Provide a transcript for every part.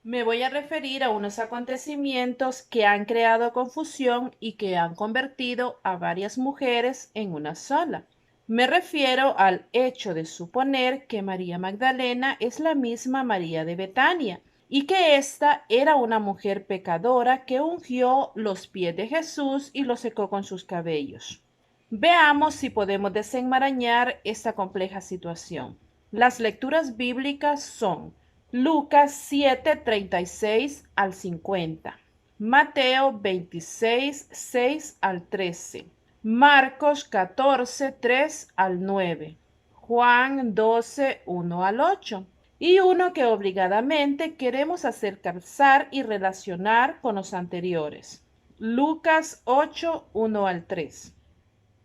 Me voy a referir a unos acontecimientos que han creado confusión y que han convertido a varias mujeres en una sola. Me refiero al hecho de suponer que María Magdalena es la misma María de Betania y que ésta era una mujer pecadora que ungió los pies de Jesús y los secó con sus cabellos. Veamos si podemos desenmarañar esta compleja situación. Las lecturas bíblicas son Lucas 7:36 al 50, Mateo 26, 6 al 13, Marcos 14, 3 al 9, Juan 12, 1 al 8, y uno que obligadamente queremos hacer calzar y relacionar con los anteriores. Lucas 8, 1 al 3.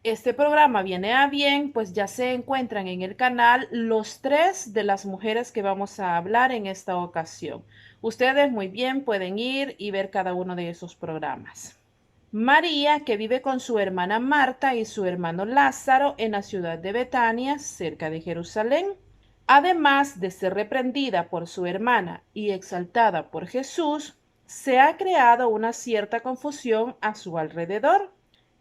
Este programa viene a bien, pues ya se encuentran en el canal los tres de las mujeres que vamos a hablar en esta ocasión. Ustedes muy bien pueden ir y ver cada uno de esos programas. María, que vive con su hermana Marta y su hermano Lázaro en la ciudad de Betania, cerca de Jerusalén. Además de ser reprendida por su hermana y exaltada por Jesús, se ha creado una cierta confusión a su alrededor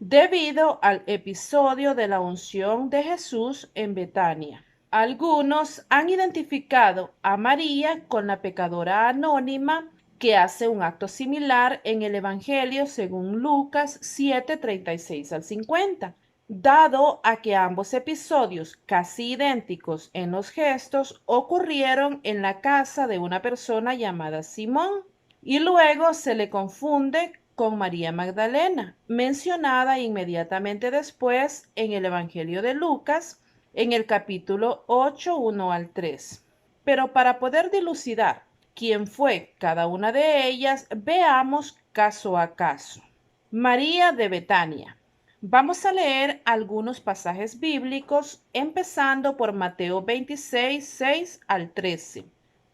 debido al episodio de la unción de Jesús en Betania. Algunos han identificado a María con la pecadora anónima que hace un acto similar en el Evangelio según Lucas 7:36 al 50, dado a que ambos episodios, casi idénticos en los gestos, ocurrieron en la casa de una persona llamada Simón, y luego se le confunde con María Magdalena, mencionada inmediatamente después en el Evangelio de Lucas, en el capítulo 8, 1 al 3. Pero para poder dilucidar quién fue cada una de ellas, veamos caso a caso. María de Betania. Vamos a leer algunos pasajes bíblicos, empezando por Mateo 26, 6 al 13,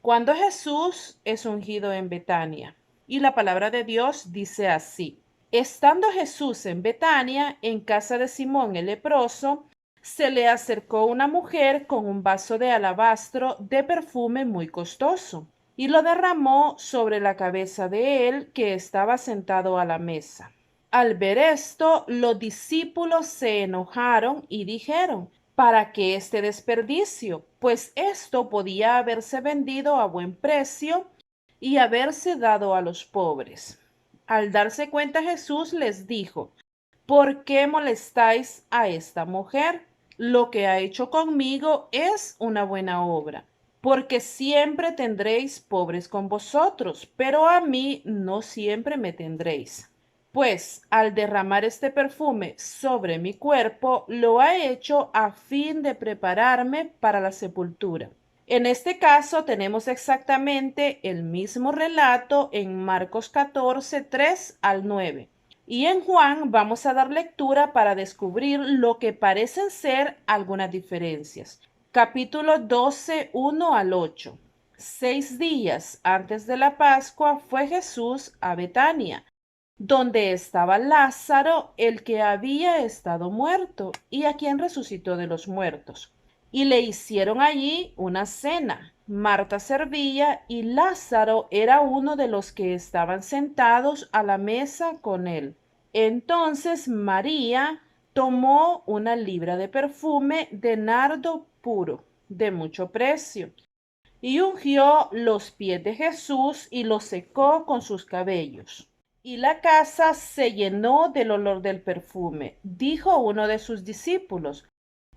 cuando Jesús es ungido en Betania. Y la palabra de Dios dice así: Estando Jesús en Betania, en casa de Simón el leproso, se le acercó una mujer con un vaso de alabastro de perfume muy costoso, y lo derramó sobre la cabeza de él que estaba sentado a la mesa. Al ver esto, los discípulos se enojaron y dijeron: ¿Para qué este desperdicio? Pues esto podía haberse vendido a buen precio y haberse dado a los pobres. Al darse cuenta, Jesús les dijo: ¿Por qué molestáis a esta mujer? Lo que ha hecho conmigo es una buena obra, porque siempre tendréis pobres con vosotros, pero a mí no siempre me tendréis. Pues al derramar este perfume sobre mi cuerpo, lo ha hecho a fin de prepararme para la sepultura. En este caso tenemos exactamente el mismo relato en Marcos 14, 3 al 9. Y en Juan vamos a dar lectura para descubrir lo que parecen ser algunas diferencias. Capítulo 12, 1 al 8. 6 días antes de la Pascua fue Jesús a Betania, donde estaba Lázaro, el que había estado muerto y a quien resucitó de los muertos. Y le hicieron allí una cena. Marta servía y Lázaro era uno de los que estaban sentados a la mesa con él. Entonces María tomó una libra de perfume de nardo puro, de mucho precio, y ungió los pies de Jesús y los secó con sus cabellos. Y la casa se llenó del olor del perfume. Dijo uno de sus discípulos,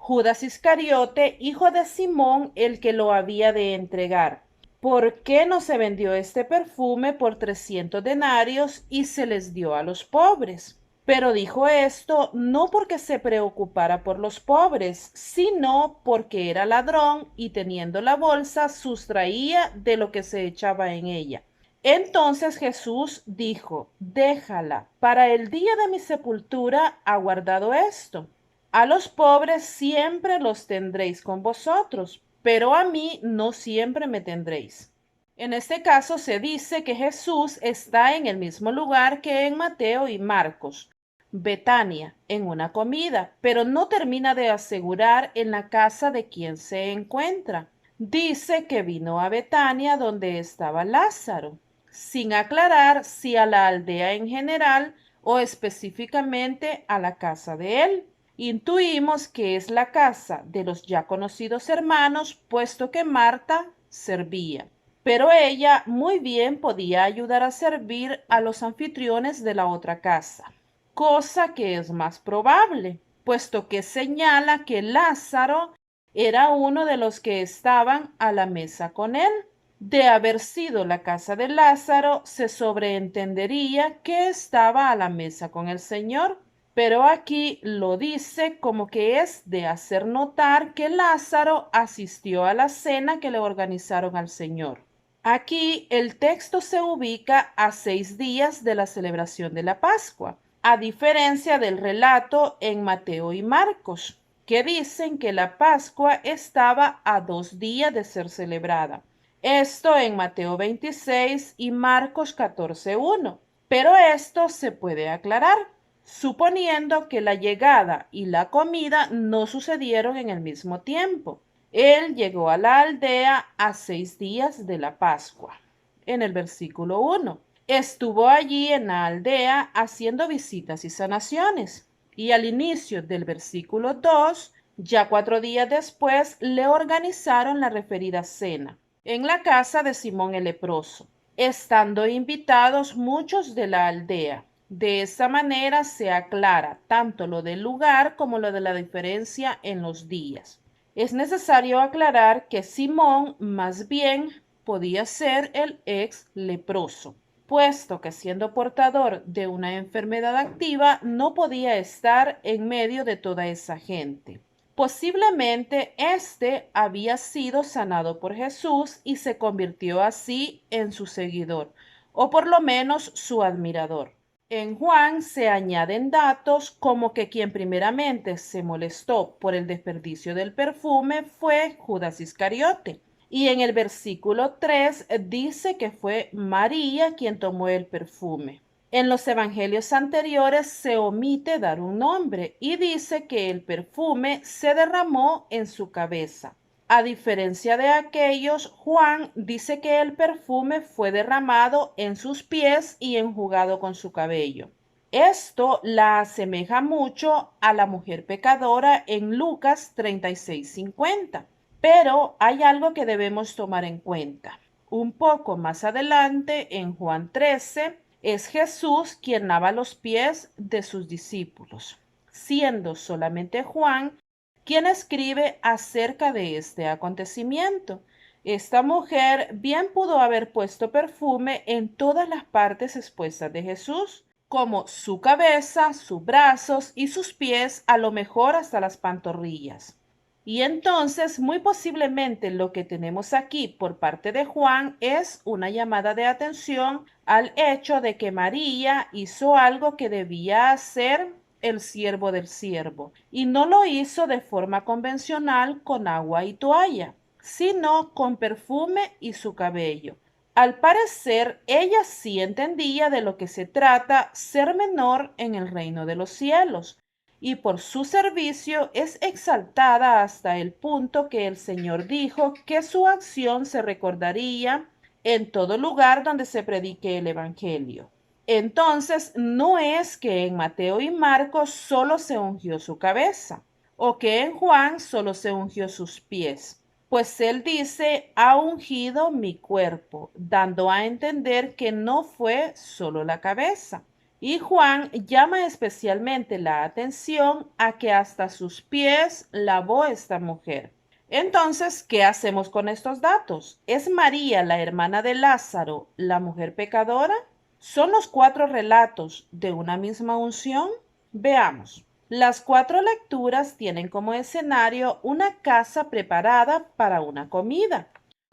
Judas Iscariote, hijo de Simón, el que lo había de entregar: ¿Por qué no se vendió este perfume por 300 denarios y se les dio a los pobres? Pero dijo esto no porque se preocupara por los pobres, sino porque era ladrón y teniendo la bolsa sustraía de lo que se echaba en ella. Entonces Jesús dijo: Déjala, para el día de mi sepultura ha guardado esto. A los pobres siempre los tendréis con vosotros, pero a mí no siempre me tendréis. En este caso se dice que Jesús está en el mismo lugar que en Mateo y Marcos, Betania, en una comida, pero no termina de asegurar en la casa de quien se encuentra. Dice que vino a Betania donde estaba Lázaro, sin aclarar si a la aldea en general o específicamente a la casa de él. Intuimos que es la casa de los ya conocidos hermanos, puesto que Marta servía. Pero ella muy bien podía ayudar a servir a los anfitriones de la otra casa, cosa que es más probable, puesto que señala que Lázaro era uno de los que estaban a la mesa con él. De haber sido la casa de Lázaro, se sobreentendería que estaba a la mesa con el Señor, pero aquí lo dice como que es de hacer notar que Lázaro asistió a la cena que le organizaron al Señor. Aquí el texto se ubica a 6 días de la celebración de la Pascua, a diferencia del relato en Mateo y Marcos, que dicen que la Pascua estaba a 2 días de ser celebrada. Esto en Mateo 26 y Marcos 14:1. Pero esto se puede aclarar, suponiendo que la llegada y la comida no sucedieron en el mismo tiempo. Él llegó a la aldea a 6 días de la Pascua. En el versículo 1, estuvo allí en la aldea haciendo visitas y sanaciones. Y al inicio del versículo 2, ya 4 días después, le organizaron la referida cena en la casa de Simón el leproso, estando invitados muchos de la aldea. De esa manera se aclara tanto lo del lugar como lo de la diferencia en los días. Es necesario aclarar que Simón más bien podía ser el ex leproso, puesto que siendo portador de una enfermedad activa no podía estar en medio de toda esa gente. Posiblemente éste había sido sanado por Jesús y se convirtió así en su seguidor, o por lo menos su admirador. En Juan se añaden datos como que quien primeramente se molestó por el desperdicio del perfume fue Judas Iscariote. Y en el versículo 3 dice que fue María quien tomó el perfume. En los evangelios anteriores se omite dar un nombre y dice que el perfume se derramó en su cabeza. A diferencia de aquellos, Juan dice que el perfume fue derramado en sus pies y enjugado con su cabello. Esto la asemeja mucho a la mujer pecadora en Lucas 36:50. Pero hay algo que debemos tomar en cuenta. Un poco más adelante, en Juan 13, es Jesús quien lava los pies de sus discípulos, siendo solamente Juan quien escribe acerca de este acontecimiento. Esta mujer bien pudo haber puesto perfume en todas las partes expuestas de Jesús, como su cabeza, sus brazos y sus pies, a lo mejor hasta las pantorrillas. Y entonces, muy posiblemente lo que tenemos aquí por parte de Juan es una llamada de atención al hecho de que María hizo algo que debía hacer el siervo del siervo, y no lo hizo de forma convencional con agua y toalla, sino con perfume y su cabello. Al parecer, ella sí entendía de lo que se trata ser menor en el reino de los cielos, y por su servicio es exaltada hasta el punto que el Señor dijo que su acción se recordaría en todo lugar donde se predique el Evangelio. Entonces, no es que en Mateo y Marcos solo se ungió su cabeza, o que en Juan solo se ungió sus pies, pues él dice, ha ungido mi cuerpo, dando a entender que no fue solo la cabeza. Y Juan llama especialmente la atención a que hasta sus pies lavó esta mujer. Entonces, ¿qué hacemos con estos datos? ¿Es María, la hermana de Lázaro, la mujer pecadora? ¿Son los 4 relatos de una misma unción? Veamos. Las 4 lecturas tienen como escenario una casa preparada para una comida,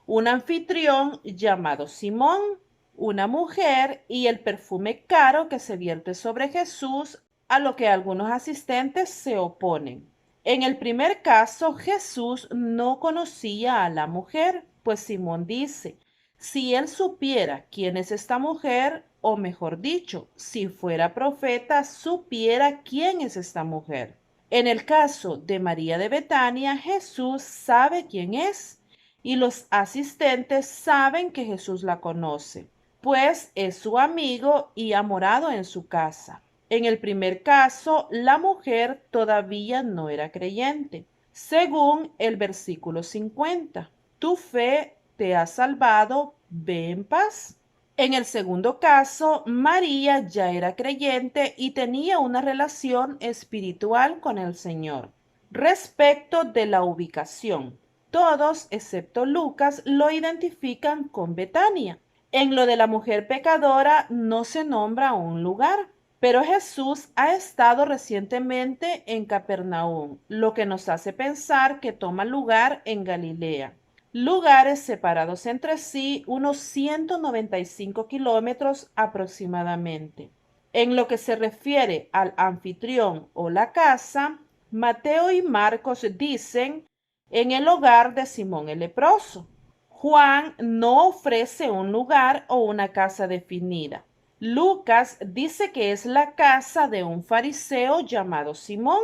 un anfitrión llamado Simón, una mujer y el perfume caro que se vierte sobre Jesús, a lo que algunos asistentes se oponen. En el primer caso, Jesús no conocía a la mujer, pues Simón dice, si él supiera quién es esta mujer, o mejor dicho, si fuera profeta, supiera quién es esta mujer. En el caso de María de Betania, Jesús sabe quién es y los asistentes saben que Jesús la conoce, pues es su amigo y ha morado en su casa. En el primer caso, la mujer todavía no era creyente, según el versículo 50. Tu fe te ha salvado, ve en paz. En el segundo caso, María ya era creyente y tenía una relación espiritual con el Señor. Respecto de la ubicación, todos, excepto Lucas, lo identifican con Betania. En lo de la mujer pecadora no se nombra un lugar, pero Jesús ha estado recientemente en Capernaum, lo que nos hace pensar que toma lugar en Galilea, lugares separados entre sí unos 195 kilómetros aproximadamente. En lo que se refiere al anfitrión o la casa, Mateo y Marcos dicen en el hogar de Simón el leproso. Juan no ofrece un lugar o una casa definida. Lucas dice que es la casa de un fariseo llamado Simón,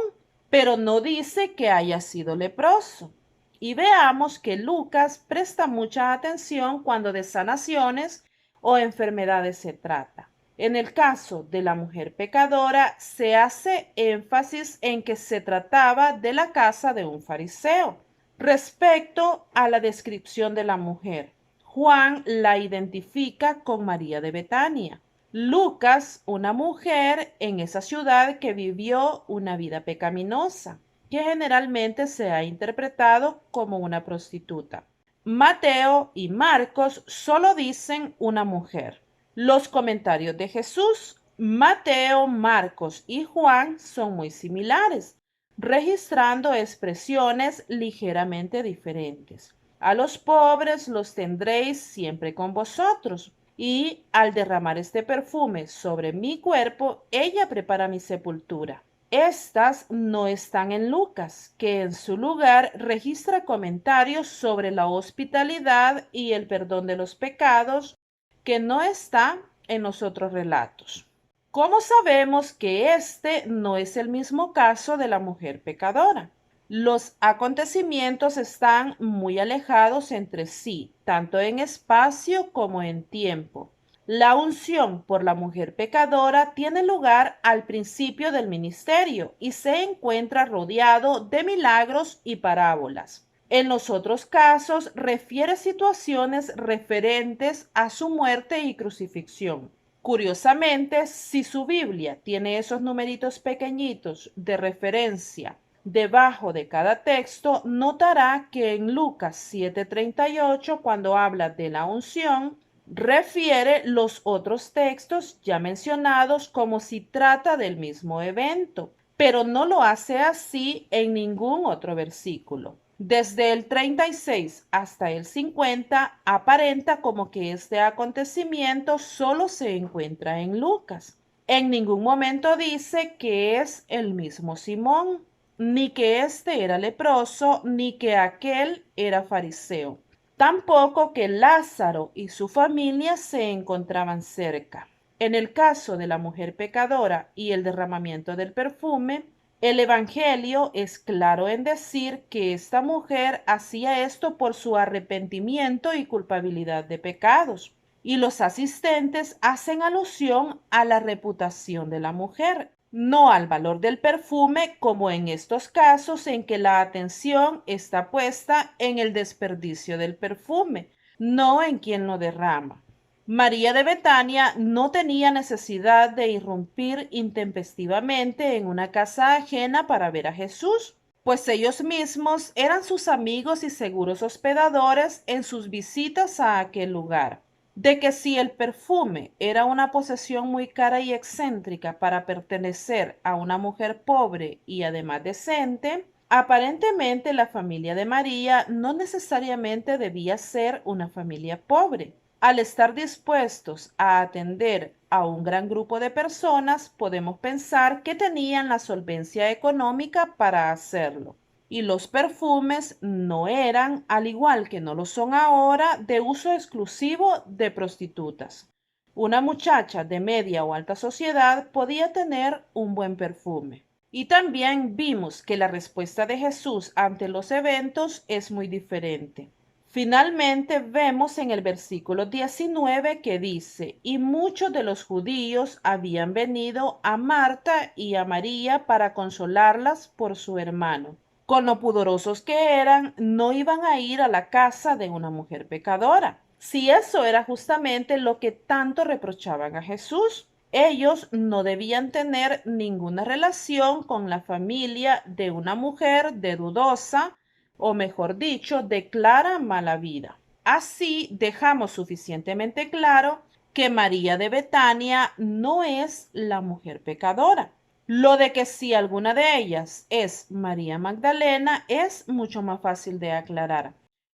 pero no dice que haya sido leproso. Y veamos que Lucas presta mucha atención cuando de sanaciones o enfermedades se trata. En el caso de la mujer pecadora, se hace énfasis en que se trataba de la casa de un fariseo. Respecto a la descripción de la mujer, Juan la identifica con María de Betania. Lucas, una mujer en esa ciudad que vivió una vida pecaminosa, que generalmente se ha interpretado como una prostituta. Mateo y Marcos solo dicen una mujer. Los comentarios de Jesús, Mateo, Marcos y Juan son muy similares, registrando expresiones ligeramente diferentes. A los pobres los tendréis siempre con vosotros, y al derramar este perfume sobre mi cuerpo, ella prepara mi sepultura. Estas no están en Lucas, que en su lugar registra comentarios sobre la hospitalidad y el perdón de los pecados, que no está en los otros relatos. ¿Cómo sabemos que este no es el mismo caso de la mujer pecadora? Los acontecimientos están muy alejados entre sí, tanto en espacio como en tiempo. La unción por la mujer pecadora tiene lugar al principio del ministerio y se encuentra rodeado de milagros y parábolas. En los otros casos refiere situaciones referentes a su muerte y crucifixión. Curiosamente, si su Biblia tiene esos numeritos pequeñitos de referencia debajo de cada texto, notará que en Lucas 7:38, cuando habla de la unción, refiere los otros textos ya mencionados como si trata del mismo evento, pero no lo hace así en ningún otro versículo. Desde el 36 hasta el 50 aparenta como que este acontecimiento solo se encuentra en Lucas. En ningún momento dice que es el mismo Simón, ni que éste era leproso, ni que aquel era fariseo. Tampoco que Lázaro y su familia se encontraban cerca. En el caso de la mujer pecadora y el derramamiento del perfume, el Evangelio es claro en decir que esta mujer hacía esto por su arrepentimiento y culpabilidad de pecados, y los asistentes hacen alusión a la reputación de la mujer, no al valor del perfume, como en estos casos en que la atención está puesta en el desperdicio del perfume, no en quien lo derrama. María de Betania no tenía necesidad de irrumpir intempestivamente en una casa ajena para ver a Jesús, pues ellos mismos eran sus amigos y seguros hospedadores en sus visitas a aquel lugar. De que si el perfume era una posesión muy cara y excéntrica para pertenecer a una mujer pobre y además decente, aparentemente la familia de María no necesariamente debía ser una familia pobre. Al estar dispuestos a atender a un gran grupo de personas, podemos pensar que tenían la solvencia económica para hacerlo. Y los perfumes no eran, al igual que no lo son ahora, de uso exclusivo de prostitutas. Una muchacha de media o alta sociedad podía tener un buen perfume. Y también vimos que la respuesta de Jesús ante los eventos es muy diferente. Finalmente vemos en el versículo 19 que dice, y muchos de los judíos habían venido a Marta y a María para consolarlas por su hermano. Con lo pudorosos que eran, no iban a ir a la casa de una mujer pecadora. Si eso era justamente lo que tanto reprochaban a Jesús, ellos no debían tener ninguna relación con la familia de una mujer de dudosa, o mejor dicho, de clara mala vida. Así dejamos suficientemente claro que María de Betania no es la mujer pecadora. Lo de que si alguna de ellas es María Magdalena es mucho más fácil de aclarar,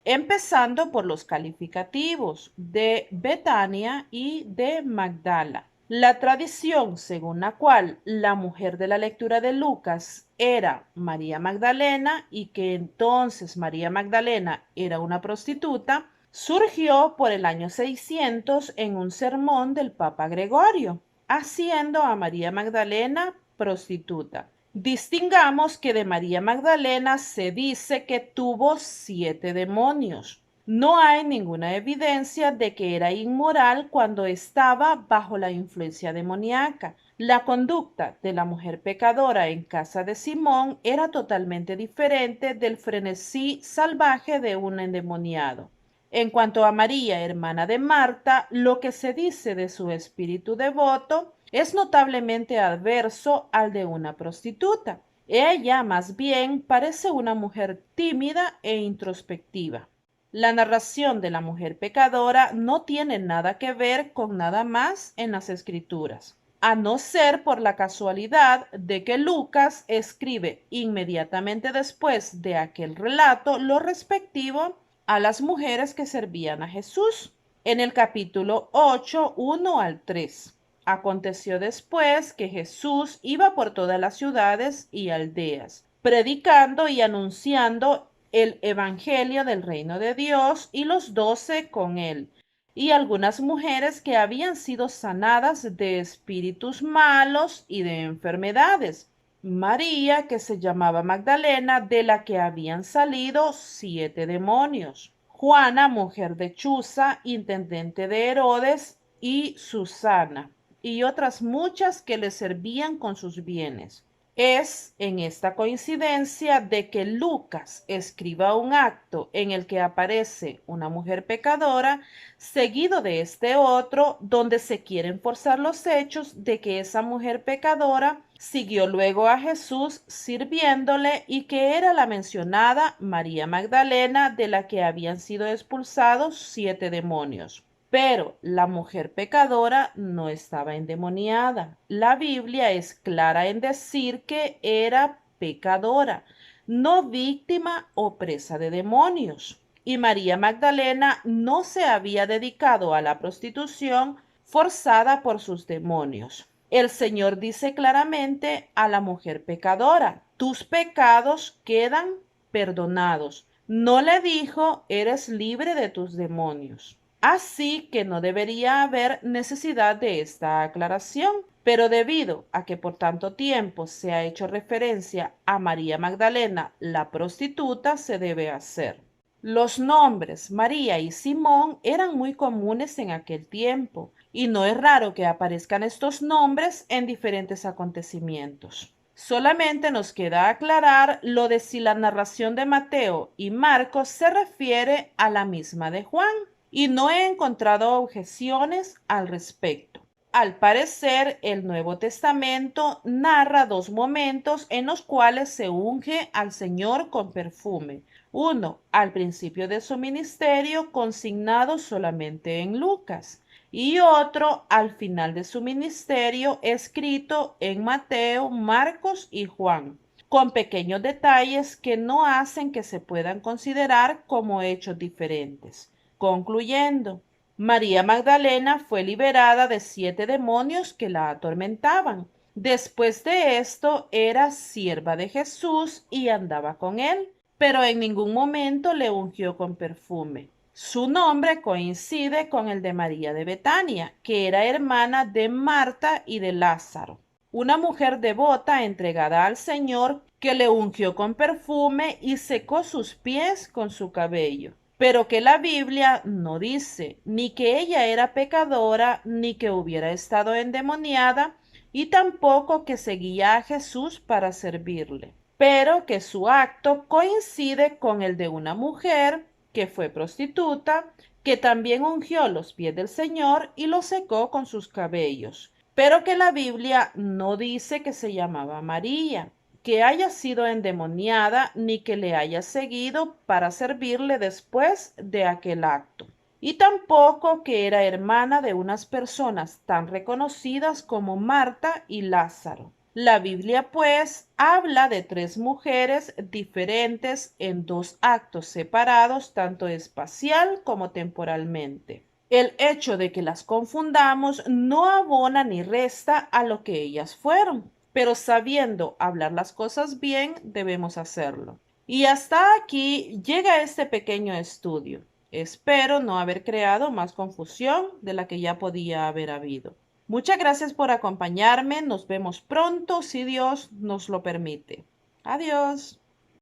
empezando por los calificativos de Betania y de Magdala. La tradición según la cual la mujer de la lectura de Lucas era María Magdalena y que entonces María Magdalena era una prostituta, surgió por el año 600 en un sermón del Papa Gregorio, haciendo a María Magdalena prostituta. Distingamos que de María Magdalena se dice que tuvo 7 demonios. No hay ninguna evidencia de que era inmoral cuando estaba bajo la influencia demoníaca. La conducta de la mujer pecadora en casa de Simón era totalmente diferente del frenesí salvaje de un endemoniado. En cuanto a María, hermana de Marta, lo que se dice de su espíritu devoto es notablemente adverso al de una prostituta. Ella, más bien, parece una mujer tímida e introspectiva. La narración de la mujer pecadora no tiene nada que ver con nada más en las escrituras, a no ser por la casualidad de que Lucas escribe inmediatamente después de aquel relato lo respectivo a las mujeres que servían a Jesús. En el capítulo 8, 1 al 3. Aconteció después que Jesús iba por todas las ciudades y aldeas, predicando y anunciando el evangelio del reino de Dios, y los 12 con él, y algunas mujeres que habían sido sanadas de espíritus malos y de enfermedades. María, que se llamaba Magdalena, de la que habían salido 7 demonios. Juana, mujer de Chuza, intendente de Herodes, y Susana, y otras muchas que le servían con sus bienes. Es en esta coincidencia de que Lucas escriba un acto en el que aparece una mujer pecadora, seguido de este otro, donde se quieren forzar los hechos de que esa mujer pecadora siguió luego a Jesús sirviéndole y que era la mencionada María Magdalena, de la que habían sido expulsados 7 demonios. Pero la mujer pecadora no estaba endemoniada. La Biblia es clara en decir que era pecadora, no víctima o presa de demonios. Y María Magdalena no se había dedicado a la prostitución forzada por sus demonios. El Señor dice claramente a la mujer pecadora, tus pecados quedan perdonados. No le dijo, eres libre de tus demonios. Así que no debería haber necesidad de esta aclaración, pero debido a que por tanto tiempo se ha hecho referencia a María Magdalena, la prostituta, se debe hacer. Los nombres María y Simón eran muy comunes en aquel tiempo, y no es raro que aparezcan estos nombres en diferentes acontecimientos. Solamente nos queda aclarar lo de si la narración de Mateo y Marcos se refiere a la misma de Juan, y no he encontrado objeciones al respecto. Al parecer, el Nuevo Testamento narra 2 momentos en los cuales se unge al Señor con perfume. Uno, al principio de su ministerio, consignado solamente en Lucas, y otro al final de su ministerio, escrito en Mateo, Marcos y Juan, con pequeños detalles que no hacen que se puedan considerar como hechos diferentes. Concluyendo, María Magdalena fue liberada de 7 demonios que la atormentaban. Después de esto era sierva de Jesús y andaba con él, pero en ningún momento le ungió con perfume. Su nombre coincide con el de María de Betania, que era hermana de Marta y de Lázaro, una mujer devota entregada al Señor que le ungió con perfume y secó sus pies con su cabello. pero que la Biblia no dice ni que ella era pecadora, ni que hubiera estado endemoniada, y tampoco que seguía a Jesús para servirle, pero que su acto coincide con el de una mujer que fue prostituta, que también ungió los pies del Señor y los secó con sus cabellos, pero que la Biblia no dice que se llamaba María, que haya sido endemoniada, ni que le haya seguido para servirle después de aquel acto, y tampoco que era hermana de unas personas tan reconocidas como Marta y Lázaro. La Biblia, pues, habla de tres mujeres diferentes en dos actos separados, tanto espacial como temporalmente. El hecho de que las confundamos no abona ni resta a lo que ellas fueron, pero sabiendo hablar las cosas bien, debemos hacerlo. Y hasta aquí llega este pequeño estudio. Espero no haber creado más confusión de la que ya podía haber habido. Muchas gracias por acompañarme. Nos vemos pronto si Dios nos lo permite. Adiós.